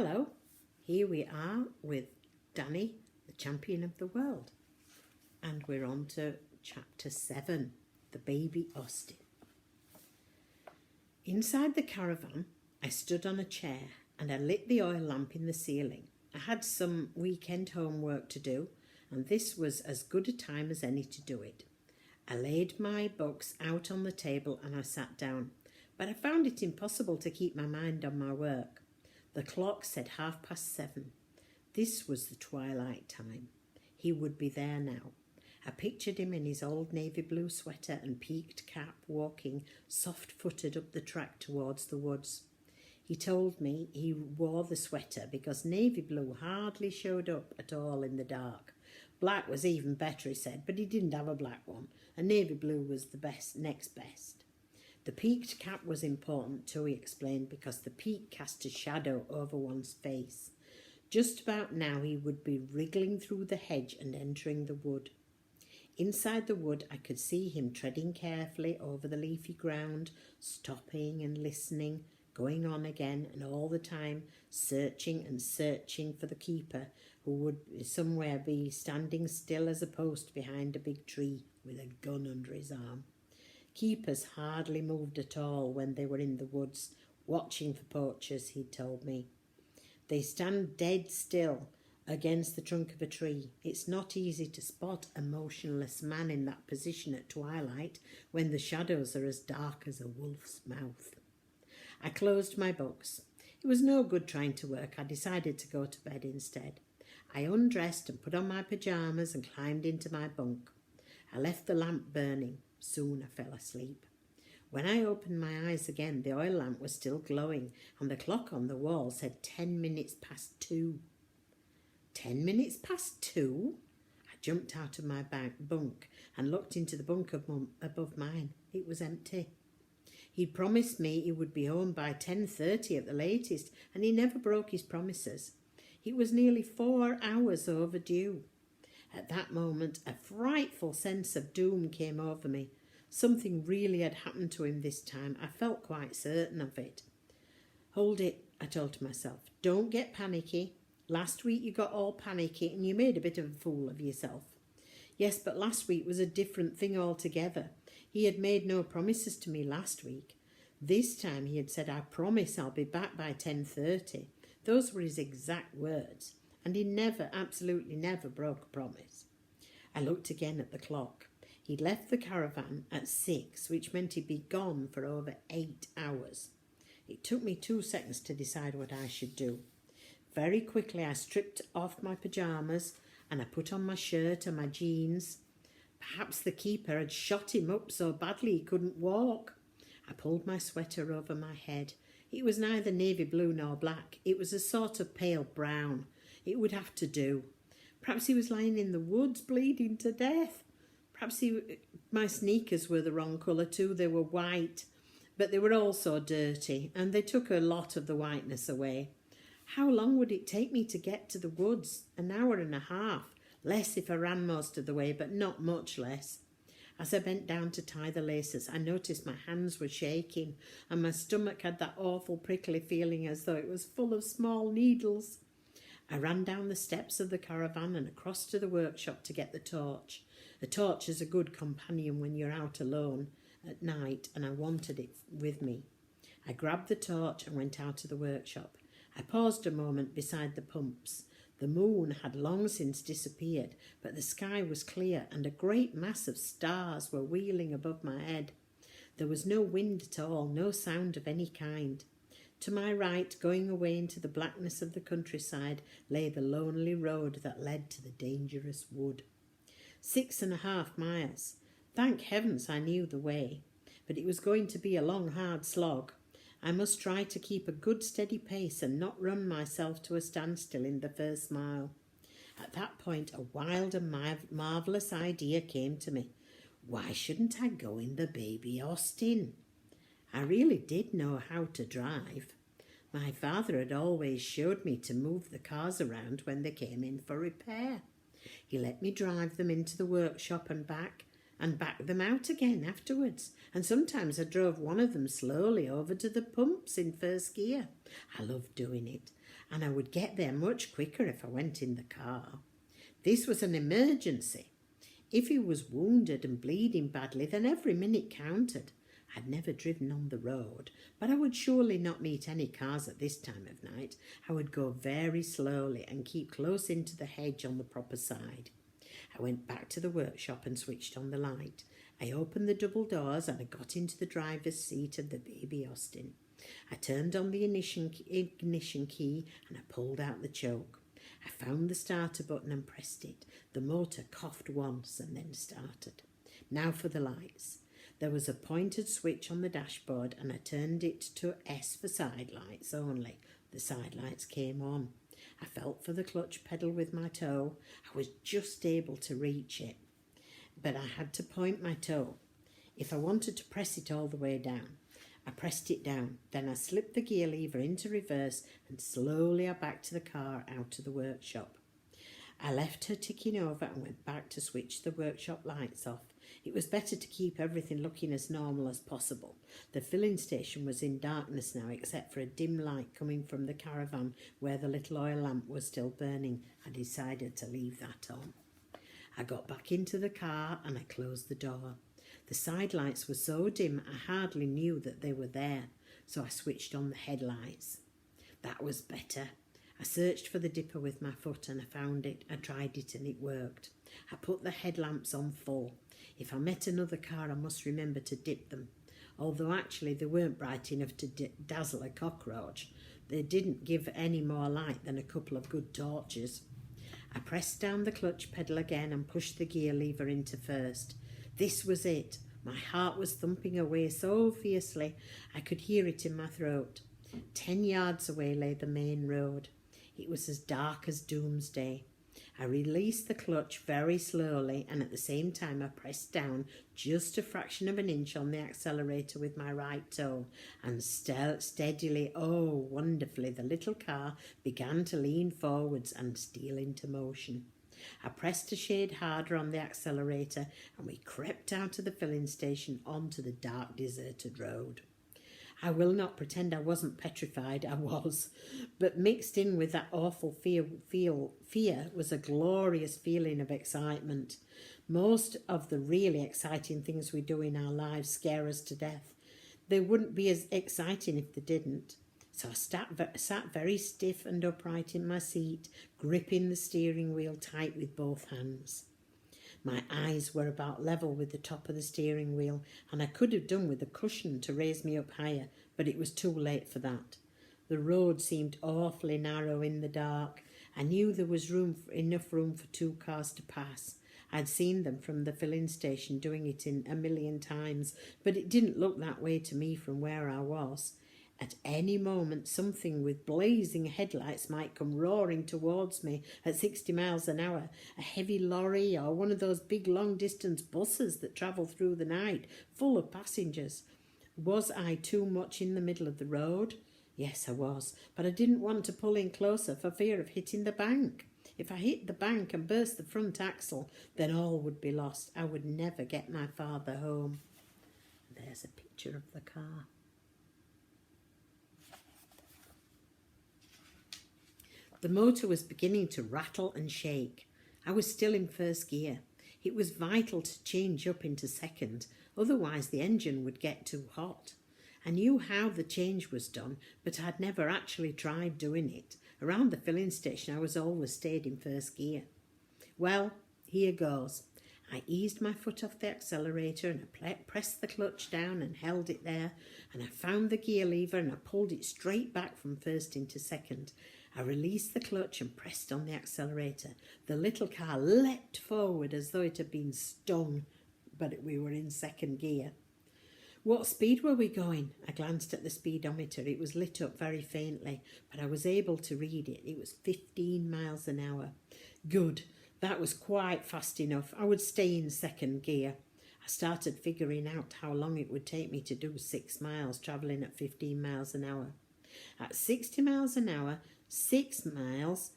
Hello, here we are with Danny, the champion of the world, and we're on to chapter 7, the baby Austin. Inside the caravan, I stood on a chair and I lit the oil lamp in the ceiling. I had some weekend homework to do, and this was as good a time as any to do it. I laid my books out on the table and I sat down, but I found it impossible to keep my mind on my work. The clock said 7:30. This was the twilight time. He would be there now. I pictured him in his old navy blue sweater and peaked cap, walking soft-footed up the track towards the woods. He told me he wore the sweater because navy blue hardly showed up at all in the dark. Black was even better, he said, but he didn't have a black one, and navy blue was the next best. The peaked cap was important too, he explained, because the peak cast a shadow over one's face. Just about now he would be wriggling through the hedge and entering the wood. Inside the wood I could see him treading carefully over the leafy ground, stopping and listening, going on again, and all the time searching and searching for the keeper, who would somewhere be standing still as a post behind a big tree with a gun under his arm. Keepers hardly moved at all when they were in the woods, watching for poachers, he'd told me. They stand dead still against the trunk of a tree. It's not easy to spot a motionless man in that position at twilight when the shadows are as dark as a wolf's mouth. I closed my books. It was no good trying to work. I decided to go to bed instead. I undressed and put on my pyjamas and climbed into my bunk. I left the lamp burning. Soon I fell asleep. When I opened my eyes again, the oil lamp was still glowing and the clock on the wall said 10 minutes past 2. 10 minutes past 2? I jumped out of my bunk and looked into the bunk above mine. It was empty. He'd promised me he would be home by 10:30 at the latest, and he never broke his promises. It was nearly 4 hours overdue. At that moment, a frightful sense of doom came over me. Something really had happened to him this time. I felt quite certain of it. Hold it, I told myself. Don't get panicky. Last week you got all panicky and you made a bit of a fool of yourself. Yes, but last week was a different thing altogether. He had made no promises to me last week. This time he had said, I promise I'll be back by 10:30. Those were his exact words. And he never, absolutely never broke a promise. I looked again at the clock. He'd left the caravan at 6, which meant he'd be gone for over 8 hours. It took me 2 seconds to decide what I should do. Very quickly I stripped off my pyjamas and I put on my shirt and my jeans. Perhaps the keeper had shot him up so badly he couldn't walk. I pulled my sweater over my head. It was neither navy blue nor black. It was a sort of pale brown. It would have to do. Perhaps he was lying in the woods bleeding to death. Perhaps my sneakers were the wrong colour too. They were white, but they were also dirty, and they took a lot of the whiteness away. How long would it take me to get to the woods? An hour and a half. Less if I ran most of the way, but not much less. As I bent down to tie the laces, I noticed my hands were shaking, and my stomach had that awful prickly feeling as though it was full of small needles. I ran down the steps of the caravan and across to the workshop to get the torch. A torch is a good companion when you're out alone at night, and I wanted it with me. I grabbed the torch and went out to the workshop. I paused a moment beside the pumps. The moon had long since disappeared, but the sky was clear and a great mass of stars were wheeling above my head. There was no wind at all, no sound of any kind. To my right, going away into the blackness of the countryside, lay the lonely road that led to the dangerous wood. 6.5 miles. Thank heavens I knew the way, but it was going to be a long, hard slog. I must try to keep a good steady pace and not run myself to a standstill in the first mile. At that point, a wild and marvellous idea came to me. Why shouldn't I go in the baby Austin? I really did know how to drive. My father had always showed me to move the cars around when they came in for repair. He let me drive them into the workshop and back them out again afterwards, and sometimes I drove one of them slowly over to the pumps in first gear. I loved doing it. and I would get there much quicker if I went in the car. This was an emergency. If he was wounded and bleeding badly, then every minute counted. I'd never driven on the road, but I would surely not meet any cars at this time of night. I would go very slowly and keep close into the hedge on the proper side. I went back to the workshop and switched on the light. I opened the double doors and I got into the driver's seat of the baby Austin. I turned on the ignition key and I pulled out the choke. I found the starter button and pressed it. The motor coughed once and then started. Now for the lights. There was a pointed switch on the dashboard and I turned it to S for side lights only. The side lights came on. I felt for the clutch pedal with my toe. I was just able to reach it, but I had to point my toe. If I wanted to press it all the way down, I pressed it down. Then I slipped the gear lever into reverse and slowly I backed to the car out of the workshop. I left her ticking over and went back to switch the workshop lights off. It was better to keep everything looking as normal as possible. The filling station was in darkness now, except for a dim light coming from the caravan where the little oil lamp was still burning. I decided to leave that on. I got back into the car and I closed the door. The side lights were so dim I hardly knew that they were there, so I switched on the headlights. That was better. I searched for the dipper with my foot and I found it. I tried it and it worked. I put the headlamps on full. If I met another car, I must remember to dip them. Although actually they weren't bright enough to dazzle a cockroach. They didn't give any more light than a couple of good torches. I pressed down the clutch pedal again and pushed the gear lever into first. This was it. My heart was thumping away so fiercely I could hear it in my throat. 10 yards away lay the main road. It was as dark as doomsday. I released the clutch very slowly and at the same time I pressed down just a fraction of an inch on the accelerator with my right toe and steadily, oh wonderfully, the little car began to lean forwards and steal into motion. I pressed a shade harder on the accelerator and we crept out of the filling station onto the dark deserted road. I will not pretend I wasn't petrified, I was, but mixed in with that awful fear was a glorious feeling of excitement. Most of the really exciting things we do in our lives scare us to death. They wouldn't be as exciting if they didn't. So I sat very stiff and upright in my seat, gripping the steering wheel tight with both hands. My eyes were about level with the top of the steering wheel, and I could have done with a cushion to raise me up higher, but it was too late for that. The road seemed awfully narrow in the dark. I knew there was enough room for 2 cars to pass. I'd seen them from the filling station doing it in a million times, but it didn't look that way to me from where I was. At any moment, something with blazing headlights might come roaring towards me at 60 miles an hour, a heavy lorry or one of those big long-distance buses that travel through the night, full of passengers. Was I too much in the middle of the road? Yes, I was, but I didn't want to pull in closer for fear of hitting the bank. If I hit the bank and burst the front axle, then all would be lost. I would never get my father home. There's a picture of the car. The motor was beginning to rattle and shake. I was still in first gear. It was vital to change up into second, otherwise the engine would get too hot. I knew how the change was done, but I'd never actually tried doing it. Around the filling station I was always stayed in first gear. Well, here goes. I eased my foot off the accelerator and I pressed the clutch down and held it there, and I found the gear lever and I pulled it straight back from first into second. I released the clutch and pressed on the accelerator. The little car leapt forward as though it had been stung, but we were in second gear. What speed were we going? I glanced at the speedometer. It was lit up very faintly, but I was able to read it. It was 15 miles an hour. Good. That was quite fast enough. I would stay in second gear. I started figuring out how long it would take me to do 6 miles, travelling at 15 miles an hour. At 60 miles an hour, 6 miles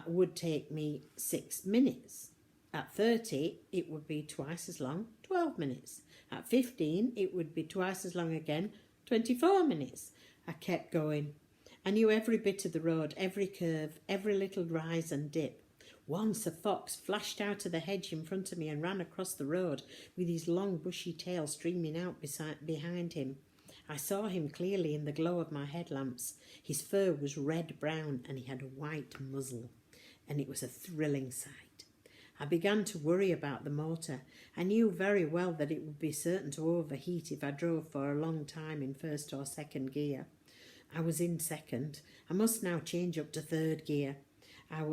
would take me 6 minutes. At 30, it would be twice as long, 12 minutes. At 15, it would be twice as long again, 24 minutes. I kept going. I knew every bit of the road, every curve, every little rise and dip. Once a fox flashed out of the hedge in front of me and ran across the road with his long bushy tail streaming out behind him. I saw him clearly in the glow of my headlamps. His fur was red-brown and he had a white muzzle, and it was a thrilling sight. I began to worry about the motor. I knew very well that it would be certain to overheat if I drove for a long time in first or second gear. I was in second. I must now change up to third gear. I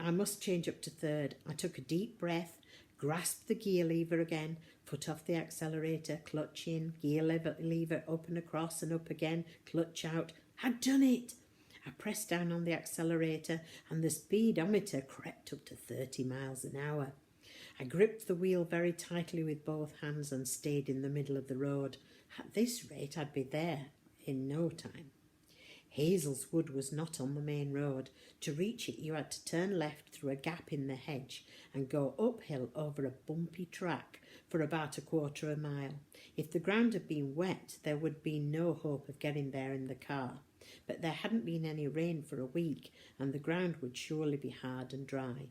must change up to third. I took a deep breath, grasped the gear lever again, foot off the accelerator, clutch in, gear lever up and across and up again, clutch out. I'd done it! I pressed down on the accelerator and the speedometer crept up to 30 miles an hour. I gripped the wheel very tightly with both hands and stayed in the middle of the road. At this rate, I'd be there in no time. Hazel's Wood was not on the main road. To reach it, you had to turn left through a gap in the hedge and go uphill over a bumpy track for about a quarter of a mile. If the ground had been wet, there would be no hope of getting there in the car. But there hadn't been any rain for a week, and the ground would surely be hard and dry.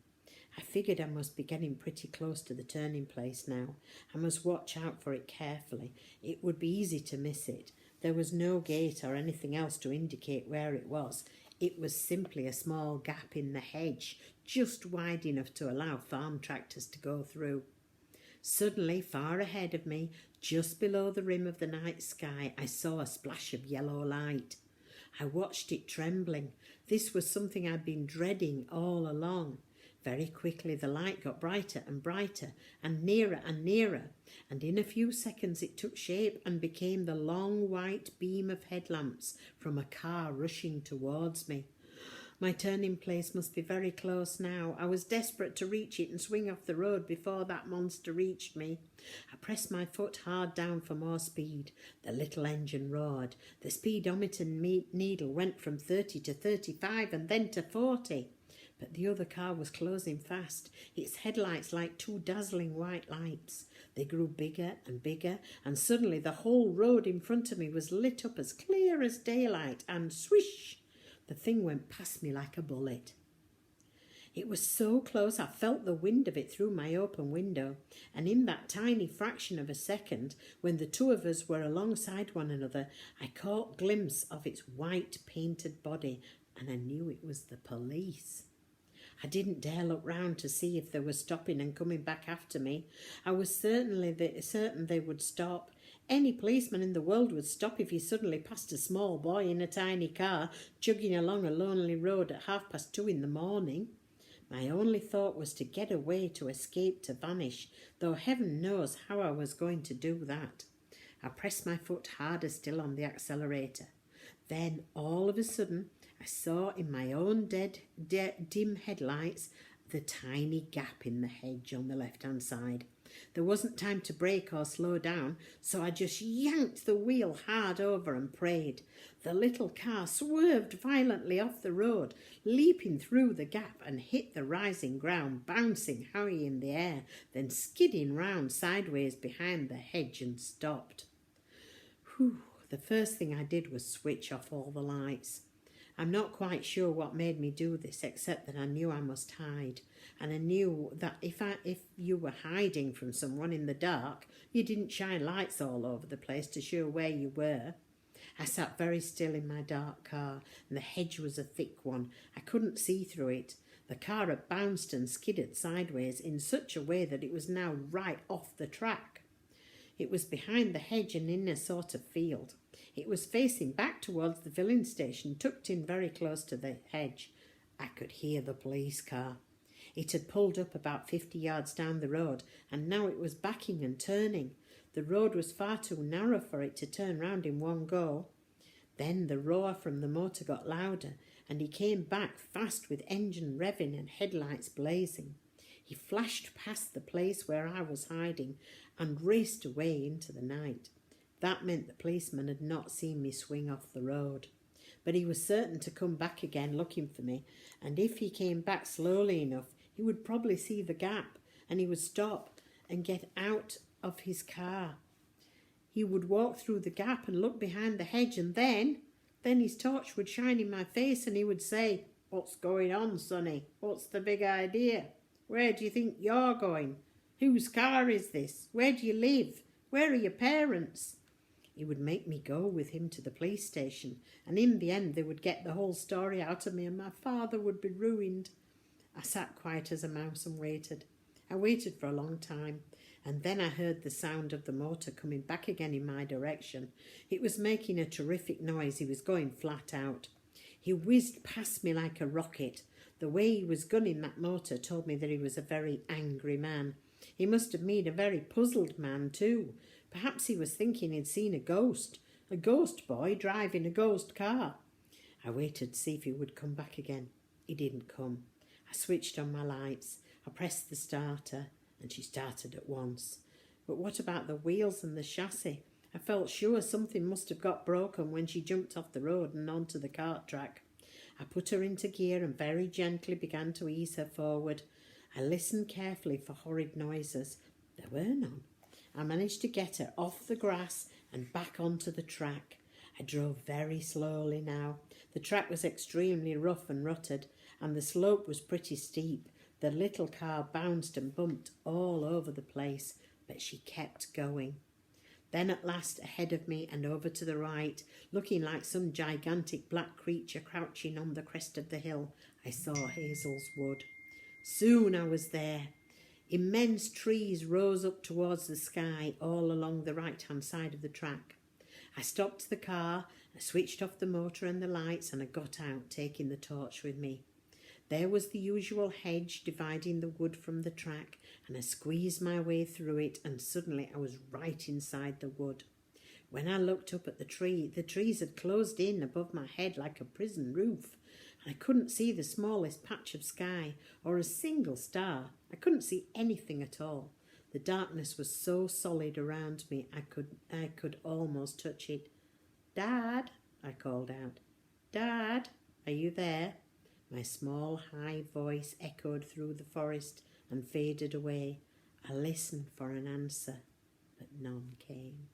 I figured I must be getting pretty close to the turning place now. I must watch out for it carefully. It would be easy to miss it. There was no gate or anything else to indicate where it was. It was simply a small gap in the hedge, just wide enough to allow farm tractors to go through. Suddenly, far ahead of me, just below the rim of the night sky, I saw a splash of yellow light. I watched it trembling. This was something I'd been dreading all along. Very quickly the light got brighter and brighter and nearer, and in a few seconds it took shape and became the long white beam of headlamps from a car rushing towards me. My turning place must be very close now. I was desperate to reach it and swing off the road before that monster reached me. I pressed my foot hard down for more speed. The little engine roared. The speedometer needle went from 30 to 35 and then to 40. But the other car was closing fast, its headlights like two dazzling white lights. They grew bigger and bigger, and suddenly the whole road in front of me was lit up as clear as daylight, and swish! The thing went past me like a bullet. It was so close I felt the wind of it through my open window, and in that tiny fraction of a second, when the two of us were alongside one another, I caught a glimpse of its white painted body, and I knew it was the police. I didn't dare look round to see if they were stopping and coming back after me. I was certain they would stop. Any policeman in the world would stop if he suddenly passed a small boy in a tiny car chugging along a lonely road at 2:30 in the morning. My only thought was to get away, to escape, to vanish, though heaven knows how I was going to do that. I pressed my foot harder still on the accelerator. Then, all of a sudden, I saw in my own dim headlights the tiny gap in the hedge on the left-hand side. There wasn't time to brake or slow down, so I just yanked the wheel hard over and prayed. The little car swerved violently off the road, leaping through the gap and hit the rising ground, bouncing high in the air, then skidding round sideways behind the hedge and stopped. Whew! The first thing I did was switch off all the lights. I'm not quite sure what made me do this, except that I knew I must hide, and I knew that if you were hiding from someone in the dark, you didn't shine lights all over the place to show where you were. I sat very still in my dark car, and the hedge was a thick one. I couldn't see through it. The car had bounced and skidded sideways in such a way that it was now right off the track. It was behind the hedge and in a sort of field. It was facing back towards the filling station, tucked in very close to the hedge. I could hear the police car. It had pulled up about 50 yards down the road, and now it was backing and turning. The road was far too narrow for it to turn round in one go. Then the roar from the motor got louder, and he came back fast with engine revving and headlights blazing. He flashed past the place where I was hiding and raced away into the night. That meant the policeman had not seen me swing off the road. But he was certain to come back again looking for me, and if he came back slowly enough, he would probably see the gap, and he would stop and get out of his car. He would walk through the gap and look behind the hedge, and then Then his torch would shine in my face and he would say, "What's going on, sonny? What's the big idea? Where do you think you're going? Whose car is this? Where do you live? Where are your parents?" He would make me go with him to the police station, and in the end they would get the whole story out of me and my father would be ruined. I sat quiet as a mouse and waited. I waited for a long time, and then I heard the sound of the motor coming back again in my direction. It was making a terrific noise. He was going flat out. He whizzed past me like a rocket. The way he was gunning that motor told me that he was a very angry man. He must have been a very puzzled man too. Perhaps he was thinking he'd seen a ghost boy driving a ghost car. I waited to see if he would come back again. He didn't come. I switched on my lights. I pressed the starter and she started at once. But what about the wheels and the chassis? I felt sure something must have got broken when she jumped off the road and onto the cart track. I put her into gear and very gently began to ease her forward. I listened carefully for horrid noises. There were none. I managed to get her off the grass and back onto the track. I drove very slowly now. The track was extremely rough and rutted, and the slope was pretty steep. The little car bounced and bumped all over the place, but she kept going. Then at last ahead of me and over to the right, looking like some gigantic black creature crouching on the crest of the hill, I saw Hazel's Wood. Soon I was there. Immense trees rose up towards the sky all along the right-hand side of the track. I stopped the car, I switched off the motor and the lights, and I got out, taking the torch with me. There was the usual hedge dividing the wood from the track, and I squeezed my way through it, and suddenly I was right inside the wood. When I looked up at the trees had closed in above my head like a prison roof. I couldn't see the smallest patch of sky or a single star. I couldn't see anything at all. The darkness was so solid around me I could almost touch it. "Dad," I called out. "Dad, are you there?" My small high voice echoed through the forest and faded away. I listened for an answer, but none came.